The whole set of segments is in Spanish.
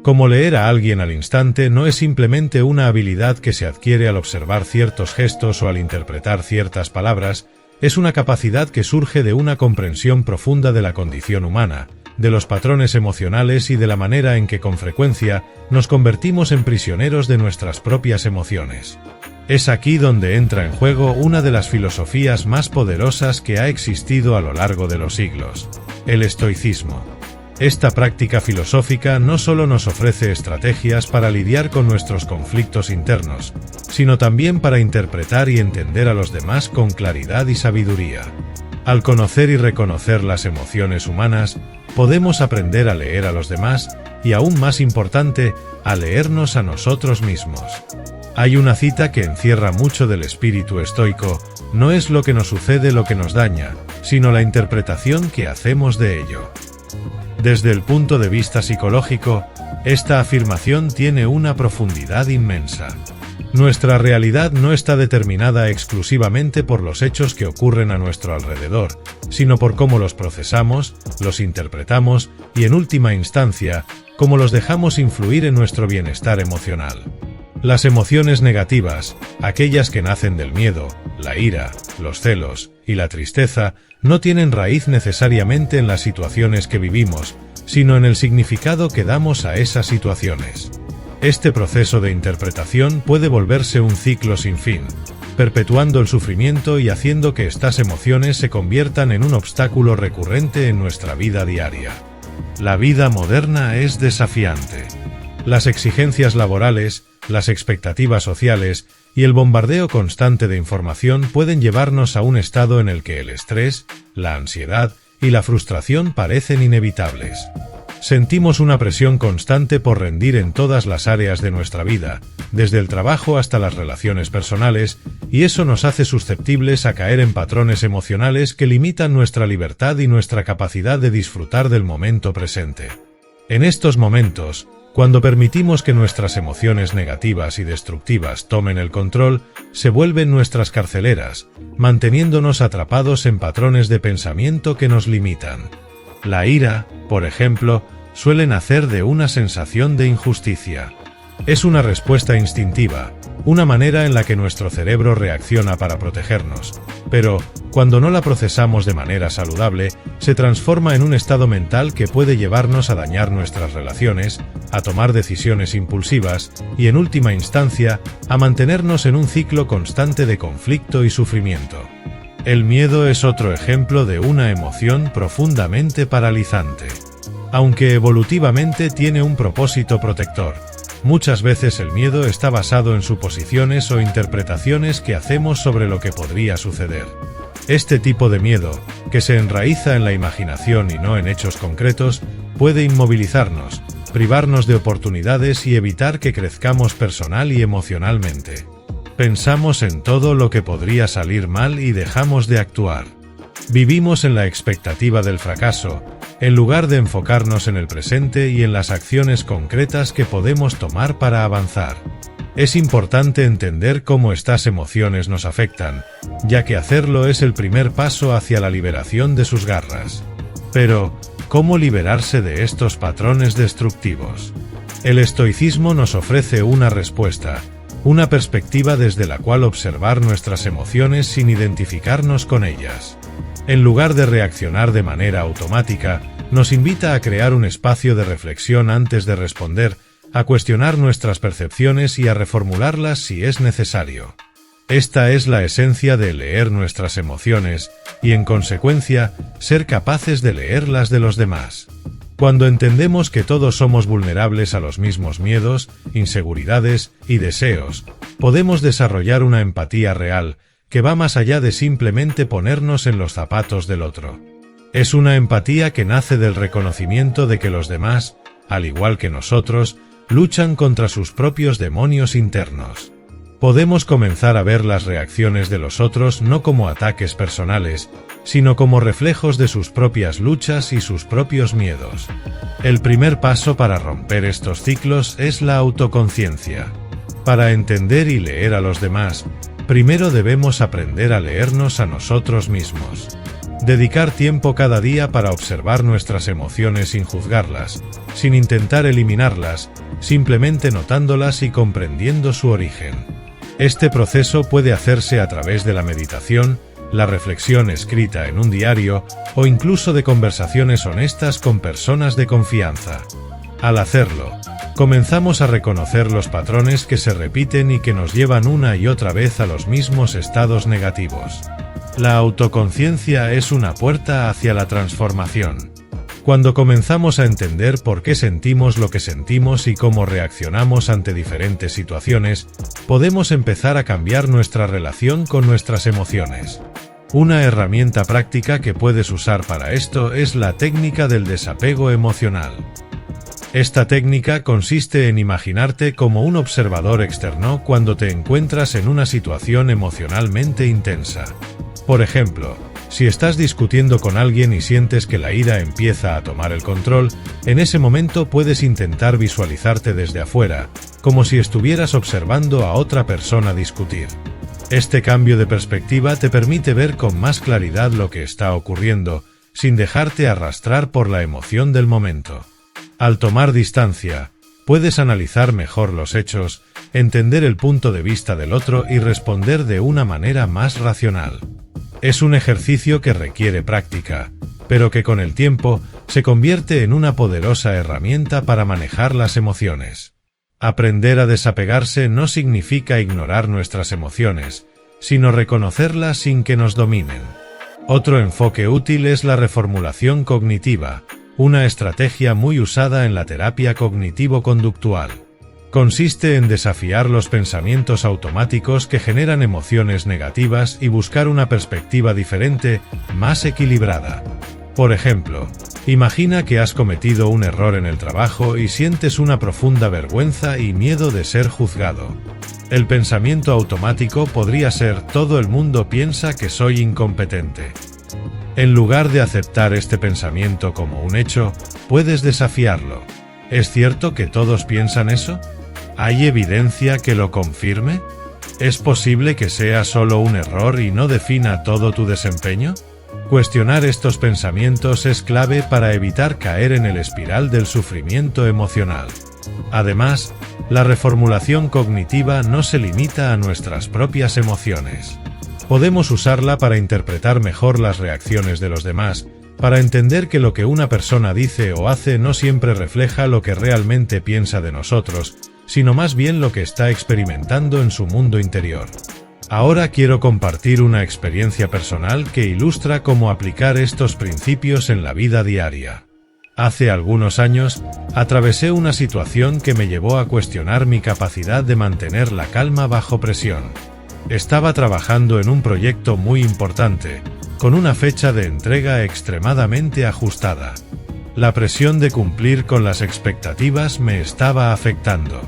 Como leer a alguien al instante no es simplemente una habilidad que se adquiere al observar ciertos gestos o al interpretar ciertas palabras, es una capacidad que surge de una comprensión profunda de la condición humana, de los patrones emocionales y de la manera en que con frecuencia nos convertimos en prisioneros de nuestras propias emociones. Es aquí donde entra en juego una de las filosofías más poderosas que ha existido a lo largo de los siglos, el estoicismo. Esta práctica filosófica no solo nos ofrece estrategias para lidiar con nuestros conflictos internos, sino también para interpretar y entender a los demás con claridad y sabiduría. Al conocer y reconocer las emociones humanas, podemos aprender a leer a los demás y, aún más importante, a leernos a nosotros mismos. Hay una cita que encierra mucho del espíritu estoico: no es lo que nos sucede lo que nos daña, sino la interpretación que hacemos de ello. Desde el punto de vista psicológico, esta afirmación tiene una profundidad inmensa. Nuestra realidad no está determinada exclusivamente por los hechos que ocurren a nuestro alrededor, sino por cómo los procesamos, los interpretamos y, en última instancia, cómo los dejamos influir en nuestro bienestar emocional. Las emociones negativas, aquellas que nacen del miedo, la ira, los celos y la tristeza, no tienen raíz necesariamente en las situaciones que vivimos, sino en el significado que damos a esas situaciones. Este proceso de interpretación puede volverse un ciclo sin fin, perpetuando el sufrimiento y haciendo que estas emociones se conviertan en un obstáculo recurrente en nuestra vida diaria. La vida moderna es desafiante. Las exigencias laborales, las expectativas sociales y el bombardeo constante de información pueden llevarnos a un estado en el que el estrés, la ansiedad y la frustración parecen inevitables. Sentimos una presión constante por rendir en todas las áreas de nuestra vida, desde el trabajo hasta las relaciones personales, y eso nos hace susceptibles a caer en patrones emocionales que limitan nuestra libertad y nuestra capacidad de disfrutar del momento presente. En estos momentos, cuando permitimos que nuestras emociones negativas y destructivas tomen el control, se vuelven nuestras carceleras, manteniéndonos atrapados en patrones de pensamiento que nos limitan. La ira, por ejemplo, suele nacer de una sensación de injusticia. Es una respuesta instintiva, una manera en la que nuestro cerebro reacciona para protegernos, pero, cuando no la procesamos de manera saludable, se transforma en un estado mental que puede llevarnos a dañar nuestras relaciones, a tomar decisiones impulsivas y, en última instancia, a mantenernos en un ciclo constante de conflicto y sufrimiento. El miedo es otro ejemplo de una emoción profundamente paralizante. Aunque evolutivamente tiene un propósito protector, muchas veces el miedo está basado en suposiciones o interpretaciones que hacemos sobre lo que podría suceder. Este tipo de miedo, que se enraiza en la imaginación y no en hechos concretos, puede inmovilizarnos, privarnos de oportunidades y evitar que crezcamos personal y emocionalmente. Pensamos en todo lo que podría salir mal y dejamos de actuar. Vivimos en la expectativa del fracaso, en lugar de enfocarnos en el presente y en las acciones concretas que podemos tomar para avanzar. Es importante entender cómo estas emociones nos afectan, ya que hacerlo es el primer paso hacia la liberación de sus garras. Pero, ¿cómo liberarse de estos patrones destructivos? El estoicismo nos ofrece una respuesta, una perspectiva desde la cual observar nuestras emociones sin identificarnos con ellas. En lugar de reaccionar de manera automática, nos invita a crear un espacio de reflexión antes de responder, a cuestionar nuestras percepciones y a reformularlas si es necesario. Esta es la esencia de leer nuestras emociones y, en consecuencia, ser capaces de leer las de los demás. Cuando entendemos que todos somos vulnerables a los mismos miedos, inseguridades y deseos, podemos desarrollar una empatía real que va más allá de simplemente ponernos en los zapatos del otro. Es una empatía que nace del reconocimiento de que los demás, al igual que nosotros, luchan contra sus propios demonios internos. Podemos comenzar a ver las reacciones de los otros no como ataques personales, sino como reflejos de sus propias luchas y sus propios miedos. El primer paso para romper estos ciclos es la autoconciencia. Para entender y leer a los demás, primero debemos aprender a leernos a nosotros mismos. Dedicar tiempo cada día para observar nuestras emociones sin juzgarlas, sin intentar eliminarlas, simplemente notándolas y comprendiendo su origen. Este proceso puede hacerse a través de la meditación, la reflexión escrita en un diario o incluso de conversaciones honestas con personas de confianza. Al hacerlo, comenzamos a reconocer los patrones que se repiten y que nos llevan una y otra vez a los mismos estados negativos. La autoconciencia es una puerta hacia la transformación. Cuando comenzamos a entender por qué sentimos lo que sentimos y cómo reaccionamos ante diferentes situaciones, podemos empezar a cambiar nuestra relación con nuestras emociones. Una herramienta práctica que puedes usar para esto es la técnica del desapego emocional. Esta técnica consiste en imaginarte como un observador externo cuando te encuentras en una situación emocionalmente intensa. Por ejemplo, si estás discutiendo con alguien y sientes que la ira empieza a tomar el control, en ese momento puedes intentar visualizarte desde afuera, como si estuvieras observando a otra persona discutir. Este cambio de perspectiva te permite ver con más claridad lo que está ocurriendo, sin dejarte arrastrar por la emoción del momento. Al tomar distancia, puedes analizar mejor los hechos, entender el punto de vista del otro y responder de una manera más racional. Es un ejercicio que requiere práctica, pero que con el tiempo se convierte en una poderosa herramienta para manejar las emociones. Aprender a desapegarse no significa ignorar nuestras emociones, sino reconocerlas sin que nos dominen. Otro enfoque útil es la reformulación cognitiva, una estrategia muy usada en la terapia cognitivo-conductual. Consiste en desafiar los pensamientos automáticos que generan emociones negativas y buscar una perspectiva diferente, más equilibrada. Por ejemplo, imagina que has cometido un error en el trabajo y sientes una profunda vergüenza y miedo de ser juzgado. El pensamiento automático podría ser: todo el mundo piensa que soy incompetente. En lugar de aceptar este pensamiento como un hecho, puedes desafiarlo. ¿Es cierto que todos piensan eso? ¿Hay evidencia que lo confirme? ¿Es posible que sea solo un error y no defina todo tu desempeño? Cuestionar estos pensamientos es clave para evitar caer en el espiral del sufrimiento emocional. Además, la reformulación cognitiva no se limita a nuestras propias emociones. Podemos usarla para interpretar mejor las reacciones de los demás, para entender que lo que una persona dice o hace no siempre refleja lo que realmente piensa de nosotros, sino más bien lo que está experimentando en su mundo interior. Ahora quiero compartir una experiencia personal que ilustra cómo aplicar estos principios en la vida diaria. Hace algunos años, atravesé una situación que me llevó a cuestionar mi capacidad de mantener la calma bajo presión. Estaba trabajando en un proyecto muy importante, con una fecha de entrega extremadamente ajustada. La presión de cumplir con las expectativas me estaba afectando.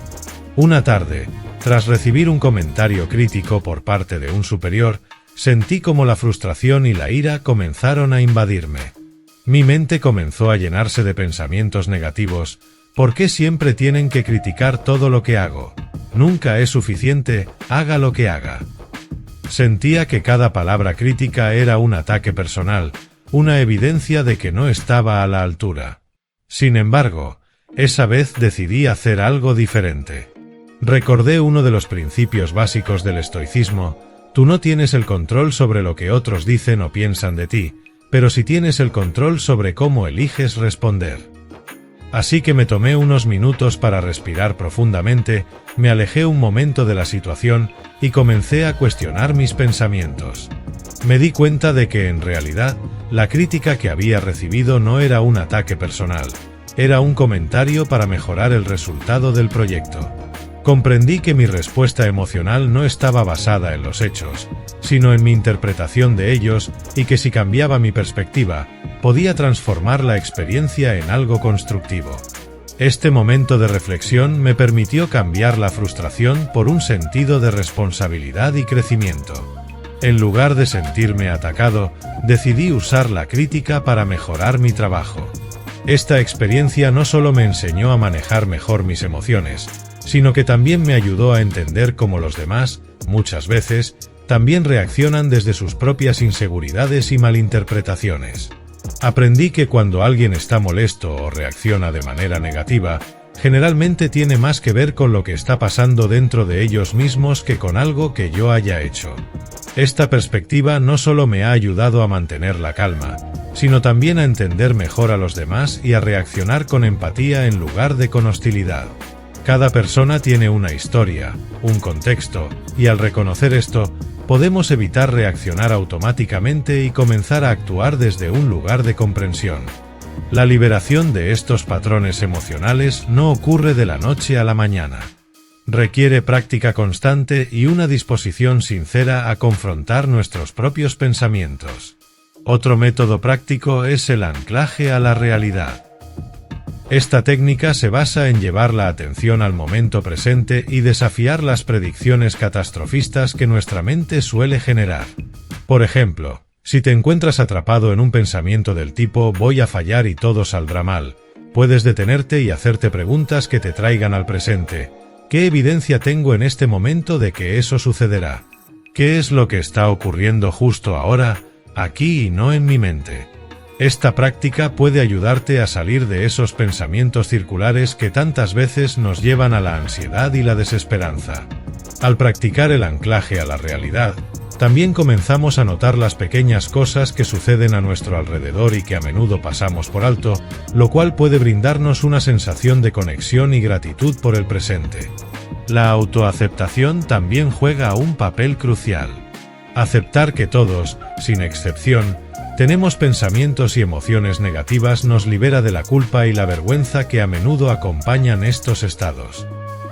Una tarde, tras recibir un comentario crítico por parte de un superior, sentí como la frustración y la ira comenzaron a invadirme. Mi mente comenzó a llenarse de pensamientos negativos. ¿Por qué siempre tienen que criticar todo lo que hago? Nunca es suficiente, haga lo que haga. Sentía que cada palabra crítica era un ataque personal, una evidencia de que no estaba a la altura. Sin embargo, esa vez decidí hacer algo diferente. Recordé uno de los principios básicos del estoicismo: tú no tienes el control sobre lo que otros dicen o piensan de ti, pero sí tienes el control sobre cómo eliges responder. Así que me tomé unos minutos para respirar profundamente, me alejé un momento de la situación y comencé a cuestionar mis pensamientos. Me di cuenta de que en realidad, la crítica que había recibido no era un ataque personal, era un comentario para mejorar el resultado del proyecto. Comprendí que mi respuesta emocional no estaba basada en los hechos, sino en mi interpretación de ellos, y que si cambiaba mi perspectiva, podía transformar la experiencia en algo constructivo. Este momento de reflexión me permitió cambiar la frustración por un sentido de responsabilidad y crecimiento. En lugar de sentirme atacado, decidí usar la crítica para mejorar mi trabajo. Esta experiencia no solo me enseñó a manejar mejor mis emociones, sino que también me ayudó a entender cómo los demás, muchas veces, también reaccionan desde sus propias inseguridades y malinterpretaciones. Aprendí que cuando alguien está molesto o reacciona de manera negativa, generalmente tiene más que ver con lo que está pasando dentro de ellos mismos que con algo que yo haya hecho. Esta perspectiva no solo me ha ayudado a mantener la calma, sino también a entender mejor a los demás y a reaccionar con empatía en lugar de con hostilidad. Cada persona tiene una historia, un contexto, y al reconocer esto, podemos evitar reaccionar automáticamente y comenzar a actuar desde un lugar de comprensión. La liberación de estos patrones emocionales no ocurre de la noche a la mañana. Requiere práctica constante y una disposición sincera a confrontar nuestros propios pensamientos. Otro método práctico es el anclaje a la realidad. Esta técnica se basa en llevar la atención al momento presente y desafiar las predicciones catastrofistas que nuestra mente suele generar. Por ejemplo, si te encuentras atrapado en un pensamiento del tipo «voy a fallar y todo saldrá mal», puedes detenerte y hacerte preguntas que te traigan al presente. ¿Qué evidencia tengo en este momento de que eso sucederá? ¿Qué es lo que está ocurriendo justo ahora, aquí y no en mi mente? Esta práctica puede ayudarte a salir de esos pensamientos circulares que tantas veces nos llevan a la ansiedad y la desesperanza. Al practicar el anclaje a la realidad, también comenzamos a notar las pequeñas cosas que suceden a nuestro alrededor y que a menudo pasamos por alto, lo cual puede brindarnos una sensación de conexión y gratitud por el presente. La autoaceptación también juega un papel crucial. Aceptar que todos, sin excepción, tenemos pensamientos y emociones negativas nos libera de la culpa y la vergüenza que a menudo acompañan estos estados.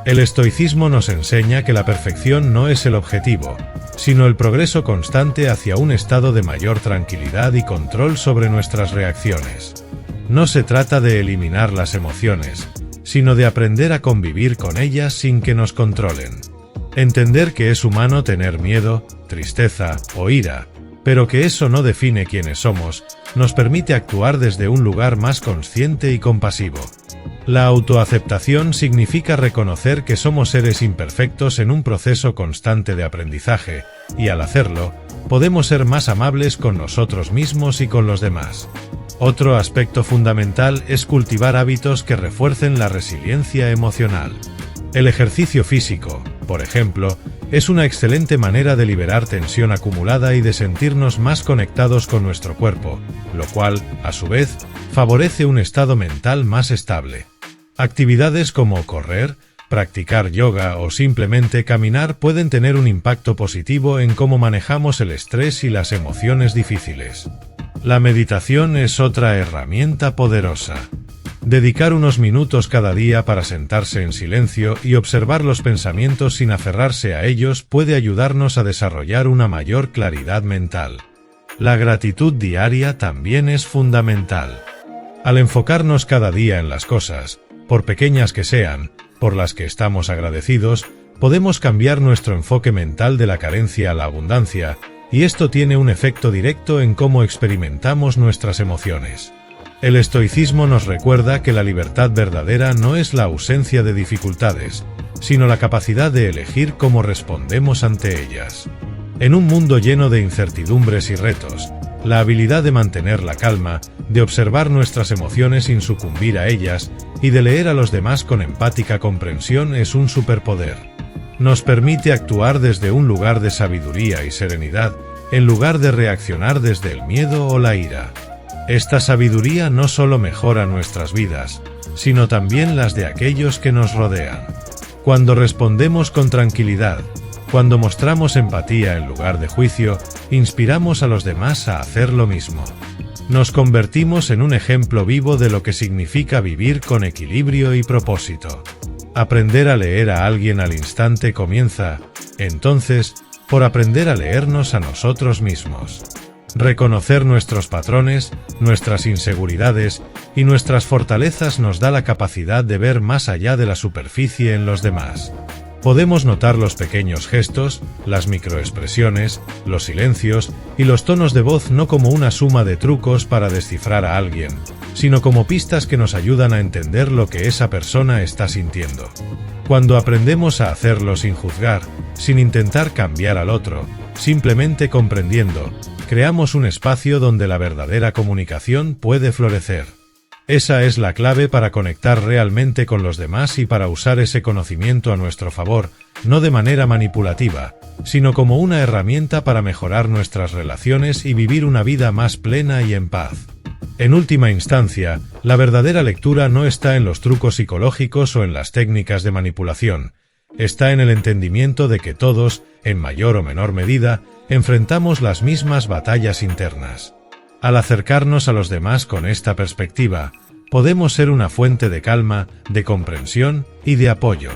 El estoicismo nos enseña que la perfección no es el objetivo, sino el progreso constante hacia un estado de mayor tranquilidad y control sobre nuestras reacciones. No se trata de eliminar las emociones, sino de aprender a convivir con ellas sin que nos controlen. Entender que es humano tener miedo, tristeza o ira, pero que eso no define quiénes somos, nos permite actuar desde un lugar más consciente y compasivo. La autoaceptación significa reconocer que somos seres imperfectos en un proceso constante de aprendizaje, y al hacerlo, podemos ser más amables con nosotros mismos y con los demás. Otro aspecto fundamental es cultivar hábitos que refuercen la resiliencia emocional. El ejercicio físico, por ejemplo, es una excelente manera de liberar tensión acumulada y de sentirnos más conectados con nuestro cuerpo, lo cual, a su vez, favorece un estado mental más estable. Actividades como correr, practicar yoga o simplemente caminar pueden tener un impacto positivo en cómo manejamos el estrés y las emociones difíciles. La meditación es otra herramienta poderosa. Dedicar unos minutos cada día para sentarse en silencio y observar los pensamientos sin aferrarse a ellos puede ayudarnos a desarrollar una mayor claridad mental. La gratitud diaria también es fundamental. Al enfocarnos cada día en las cosas, por pequeñas que sean, por las que estamos agradecidos, podemos cambiar nuestro enfoque mental de la carencia a la abundancia, y esto tiene un efecto directo en cómo experimentamos nuestras emociones. El estoicismo nos recuerda que la libertad verdadera no es la ausencia de dificultades, sino la capacidad de elegir cómo respondemos ante ellas. En un mundo lleno de incertidumbres y retos, la habilidad de mantener la calma, de observar nuestras emociones sin sucumbir a ellas, y de leer a los demás con empática comprensión es un superpoder. Nos permite actuar desde un lugar de sabiduría y serenidad, en lugar de reaccionar desde el miedo o la ira. Esta sabiduría no solo mejora nuestras vidas, sino también las de aquellos que nos rodean. Cuando respondemos con tranquilidad, cuando mostramos empatía en lugar de juicio, inspiramos a los demás a hacer lo mismo. Nos convertimos en un ejemplo vivo de lo que significa vivir con equilibrio y propósito. Aprender a leer a alguien al instante comienza, entonces, por aprender a leernos a nosotros mismos. Reconocer nuestros patrones, nuestras inseguridades y nuestras fortalezas nos da la capacidad de ver más allá de la superficie en los demás. Podemos notar los pequeños gestos, las microexpresiones, los silencios y los tonos de voz no como una suma de trucos para descifrar a alguien, sino como pistas que nos ayudan a entender lo que esa persona está sintiendo. Cuando aprendemos a hacerlo sin juzgar, sin intentar cambiar al otro, simplemente comprendiendo, creamos un espacio donde la verdadera comunicación puede florecer. Esa es la clave para conectar realmente con los demás y para usar ese conocimiento a nuestro favor, no de manera manipulativa, sino como una herramienta para mejorar nuestras relaciones y vivir una vida más plena y en paz. En última instancia, la verdadera lectura no está en los trucos psicológicos o en las técnicas de manipulación, está en el entendimiento de que todos, en mayor o menor medida, enfrentamos las mismas batallas internas. Al acercarnos a los demás con esta perspectiva, podemos ser una fuente de calma, de comprensión y de apoyo.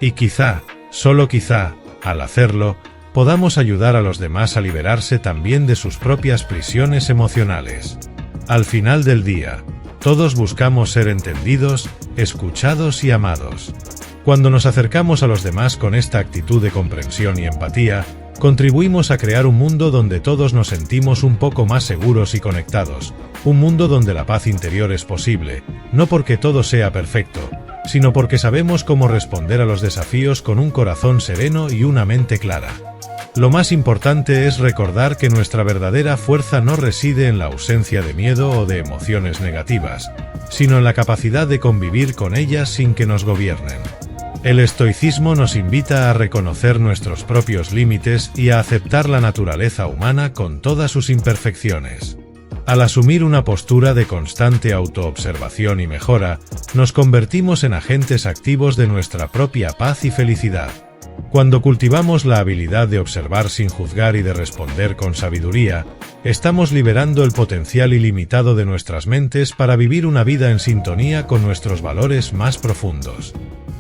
Y quizá, solo quizá, al hacerlo, podamos ayudar a los demás a liberarse también de sus propias prisiones emocionales. Al final del día, todos buscamos ser entendidos, escuchados y amados. Cuando nos acercamos a los demás con esta actitud de comprensión y empatía, contribuimos a crear un mundo donde todos nos sentimos un poco más seguros y conectados, un mundo donde la paz interior es posible, no porque todo sea perfecto, sino porque sabemos cómo responder a los desafíos con un corazón sereno y una mente clara. Lo más importante es recordar que nuestra verdadera fuerza no reside en la ausencia de miedo o de emociones negativas, sino en la capacidad de convivir con ellas sin que nos gobiernen. El estoicismo nos invita a reconocer nuestros propios límites y a aceptar la naturaleza humana con todas sus imperfecciones. Al asumir una postura de constante autoobservación y mejora, nos convertimos en agentes activos de nuestra propia paz y felicidad. Cuando cultivamos la habilidad de observar sin juzgar y de responder con sabiduría, estamos liberando el potencial ilimitado de nuestras mentes para vivir una vida en sintonía con nuestros valores más profundos.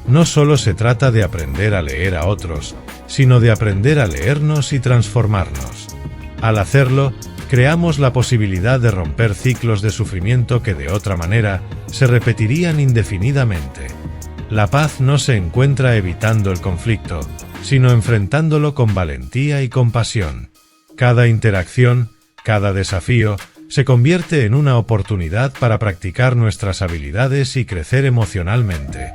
No solo se trata de aprender a leer a otros, sino de aprender a leernos y transformarnos. Al hacerlo, creamos la posibilidad de romper ciclos de sufrimiento que de otra manera se repetirían indefinidamente. La paz no se encuentra evitando el conflicto, sino enfrentándolo con valentía y compasión. Cada interacción, cada desafío, se convierte en una oportunidad para practicar nuestras habilidades y crecer emocionalmente.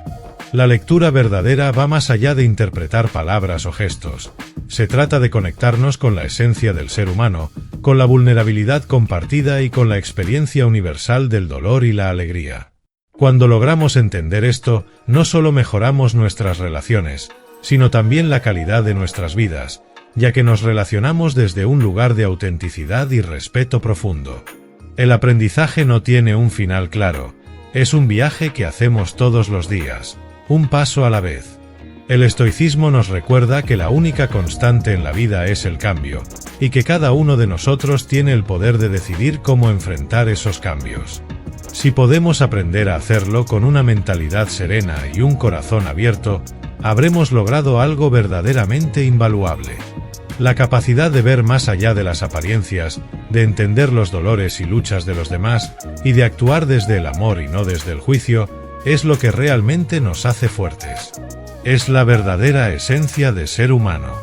La lectura verdadera va más allá de interpretar palabras o gestos. Se trata de conectarnos con la esencia del ser humano, con la vulnerabilidad compartida y con la experiencia universal del dolor y la alegría. Cuando logramos entender esto, no solo mejoramos nuestras relaciones, sino también la calidad de nuestras vidas, ya que nos relacionamos desde un lugar de autenticidad y respeto profundo. El aprendizaje no tiene un final claro, es un viaje que hacemos todos los días, un paso a la vez. El estoicismo nos recuerda que la única constante en la vida es el cambio, y que cada uno de nosotros tiene el poder de decidir cómo enfrentar esos cambios. Si podemos aprender a hacerlo con una mentalidad serena y un corazón abierto, habremos logrado algo verdaderamente invaluable. La capacidad de ver más allá de las apariencias, de entender los dolores y luchas de los demás, y de actuar desde el amor y no desde el juicio, es lo que realmente nos hace fuertes. Es la verdadera esencia de ser humano.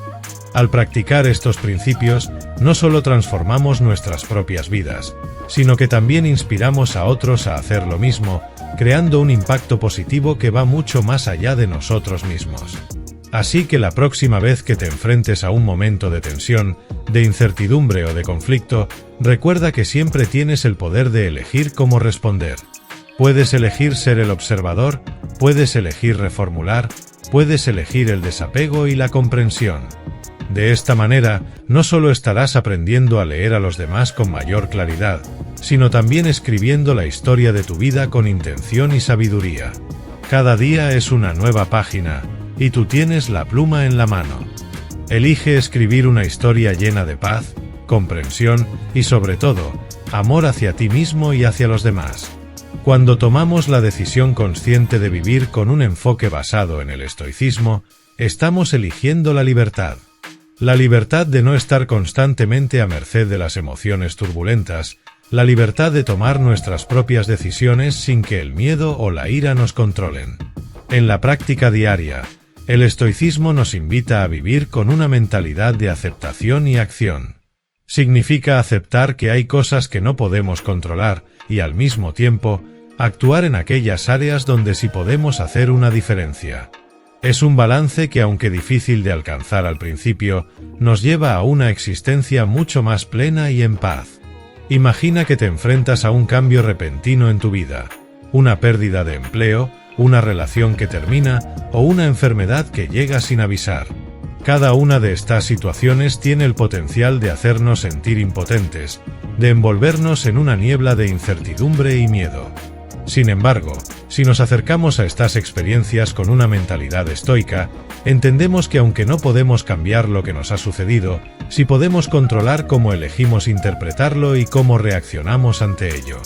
Al practicar estos principios, no solo transformamos nuestras propias vidas, sino que también inspiramos a otros a hacer lo mismo, creando un impacto positivo que va mucho más allá de nosotros mismos. Así que la próxima vez que te enfrentes a un momento de tensión, de incertidumbre o de conflicto, recuerda que siempre tienes el poder de elegir cómo responder. Puedes elegir ser el observador, puedes elegir reformular, puedes elegir el desapego y la comprensión. De esta manera, no solo estarás aprendiendo a leer a los demás con mayor claridad, sino también escribiendo la historia de tu vida con intención y sabiduría. Cada día es una nueva página, y tú tienes la pluma en la mano. Elige escribir una historia llena de paz, comprensión y, sobre todo, amor hacia ti mismo y hacia los demás. Cuando tomamos la decisión consciente de vivir con un enfoque basado en el estoicismo, estamos eligiendo la libertad. La libertad de no estar constantemente a merced de las emociones turbulentas, la libertad de tomar nuestras propias decisiones sin que el miedo o la ira nos controlen. En la práctica diaria, el estoicismo nos invita a vivir con una mentalidad de aceptación y acción. Significa aceptar que hay cosas que no podemos controlar, y al mismo tiempo, actuar en aquellas áreas donde sí podemos hacer una diferencia. Es un balance que, aunque difícil de alcanzar al principio, nos lleva a una existencia mucho más plena y en paz. Imagina que te enfrentas a un cambio repentino en tu vida, una pérdida de empleo, una relación que termina o una enfermedad que llega sin avisar. Cada una de estas situaciones tiene el potencial de hacernos sentir impotentes, de envolvernos en una niebla de incertidumbre y miedo. Sin embargo, si nos acercamos a estas experiencias con una mentalidad estoica, entendemos que aunque no podemos cambiar lo que nos ha sucedido, sí podemos controlar cómo elegimos interpretarlo y cómo reaccionamos ante ello.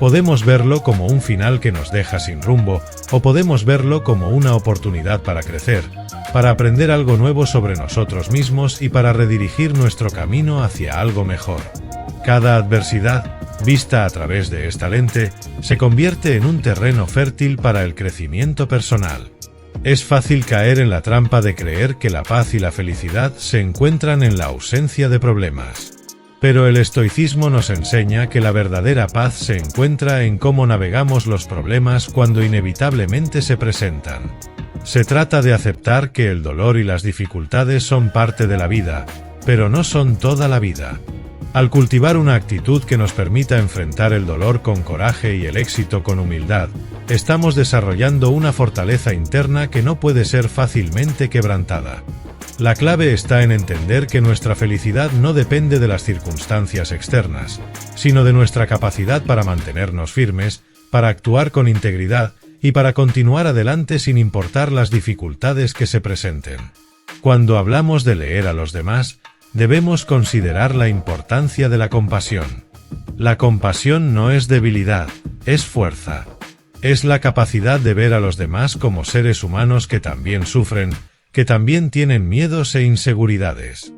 Podemos verlo como un final que nos deja sin rumbo, o podemos verlo como una oportunidad para crecer, para aprender algo nuevo sobre nosotros mismos y para redirigir nuestro camino hacia algo mejor. Cada adversidad, vista a través de esta lente, se convierte en un terreno fértil para el crecimiento personal. Es fácil caer en la trampa de creer que la paz y la felicidad se encuentran en la ausencia de problemas. Pero el estoicismo nos enseña que la verdadera paz se encuentra en cómo navegamos los problemas cuando inevitablemente se presentan. Se trata de aceptar que el dolor y las dificultades son parte de la vida, pero no son toda la vida. Al cultivar una actitud que nos permita enfrentar el dolor con coraje y el éxito con humildad, estamos desarrollando una fortaleza interna que no puede ser fácilmente quebrantada. La clave está en entender que nuestra felicidad no depende de las circunstancias externas, sino de nuestra capacidad para mantenernos firmes, para actuar con integridad y para continuar adelante sin importar las dificultades que se presenten. Cuando hablamos de leer a los demás, debemos considerar la importancia de la compasión. La compasión no es debilidad, es fuerza. Es la capacidad de ver a los demás como seres humanos que también sufren, que también tienen miedos e inseguridades.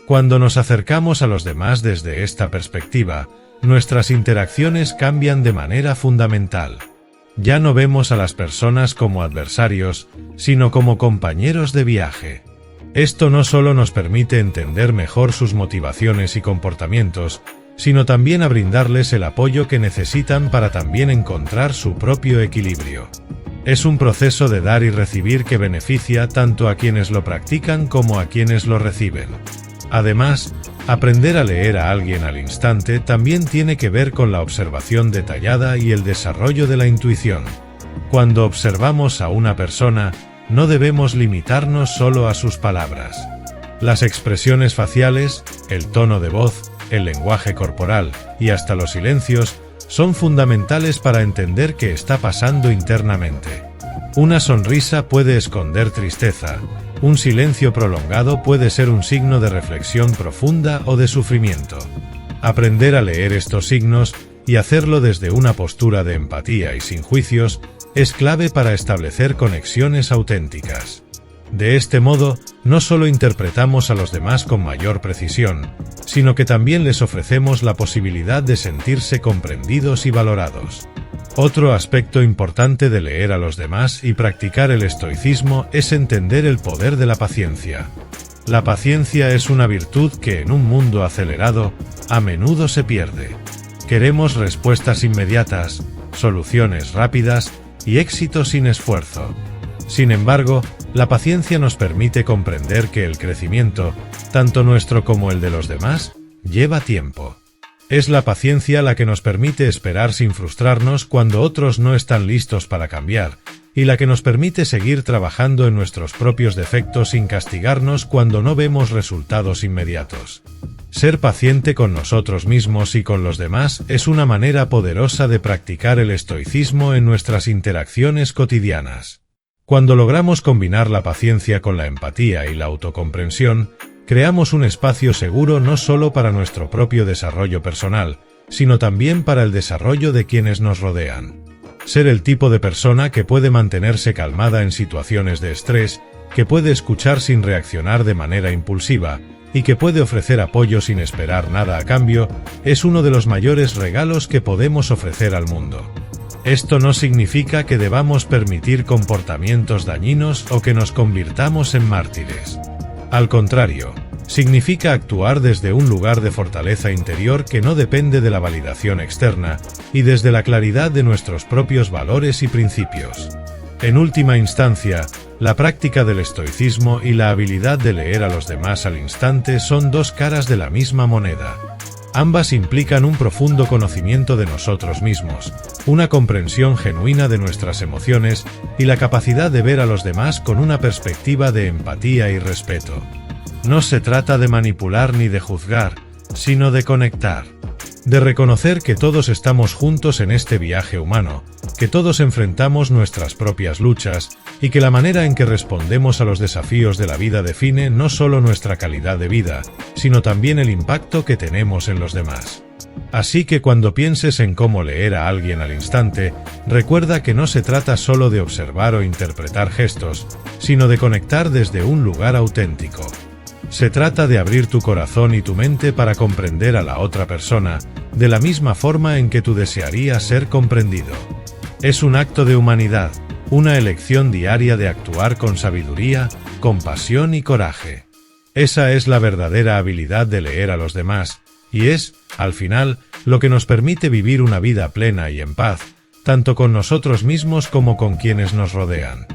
Cuando nos acercamos a los demás desde esta perspectiva, nuestras interacciones cambian de manera fundamental. Ya no vemos a las personas como adversarios, sino como compañeros de viaje. Esto no solo nos permite entender mejor sus motivaciones y comportamientos, sino también a brindarles el apoyo que necesitan para también encontrar su propio equilibrio. Es un proceso de dar y recibir que beneficia tanto a quienes lo practican como a quienes lo reciben. Además, aprender a leer a alguien al instante también tiene que ver con la observación detallada y el desarrollo de la intuición. Cuando observamos a una persona, no debemos limitarnos solo a sus palabras. Las expresiones faciales, el tono de voz, el lenguaje corporal y hasta los silencios son fundamentales para entender qué está pasando internamente. Una sonrisa puede esconder tristeza, un silencio prolongado puede ser un signo de reflexión profunda o de sufrimiento. Aprender a leer estos signos y hacerlo desde una postura de empatía y sin juicios es clave para establecer conexiones auténticas. De este modo, no solo interpretamos a los demás con mayor precisión, sino que también les ofrecemos la posibilidad de sentirse comprendidos y valorados. Otro aspecto importante de leer a los demás y practicar el estoicismo es entender el poder de la paciencia. La paciencia es una virtud que en un mundo acelerado, a menudo se pierde. Queremos respuestas inmediatas, soluciones rápidas y éxito sin esfuerzo. Sin embargo, la paciencia nos permite comprender que el crecimiento, tanto nuestro como el de los demás, lleva tiempo. Es la paciencia la que nos permite esperar sin frustrarnos cuando otros no están listos para cambiar, y la que nos permite seguir trabajando en nuestros propios defectos sin castigarnos cuando no vemos resultados inmediatos. Ser paciente con nosotros mismos y con los demás es una manera poderosa de practicar el estoicismo en nuestras interacciones cotidianas. Cuando logramos combinar la paciencia con la empatía y la autocomprensión, creamos un espacio seguro no solo para nuestro propio desarrollo personal, sino también para el desarrollo de quienes nos rodean. Ser el tipo de persona que puede mantenerse calmada en situaciones de estrés, que puede escuchar sin reaccionar de manera impulsiva, y que puede ofrecer apoyo sin esperar nada a cambio, es uno de los mayores regalos que podemos ofrecer al mundo. Esto no significa que debamos permitir comportamientos dañinos o que nos convirtamos en mártires. Al contrario, Significa actuar desde un lugar de fortaleza interior que no depende de la validación externa y desde la claridad de nuestros propios valores y principios. En última instancia, la práctica del estoicismo y la habilidad de leer a los demás al instante son dos caras de la misma moneda. Ambas implican un profundo conocimiento de nosotros mismos, una comprensión genuina de nuestras emociones y la capacidad de ver a los demás con una perspectiva de empatía y respeto. No se trata de manipular ni de juzgar, sino de conectar. De reconocer que todos estamos juntos en este viaje humano, que todos enfrentamos nuestras propias luchas y que la manera en que respondemos a los desafíos de la vida define no solo nuestra calidad de vida, sino también el impacto que tenemos en los demás. Así que cuando pienses en cómo leer a alguien al instante, recuerda que no se trata solo de observar o interpretar gestos, sino de conectar desde un lugar auténtico. Se trata de abrir tu corazón y tu mente para comprender a la otra persona, de la misma forma en que tú desearías ser comprendido. Es un acto de humanidad, una elección diaria de actuar con sabiduría, compasión y coraje. Esa es la verdadera habilidad de leer a los demás, y es, al final, lo que nos permite vivir una vida plena y en paz, tanto con nosotros mismos como con quienes nos rodean.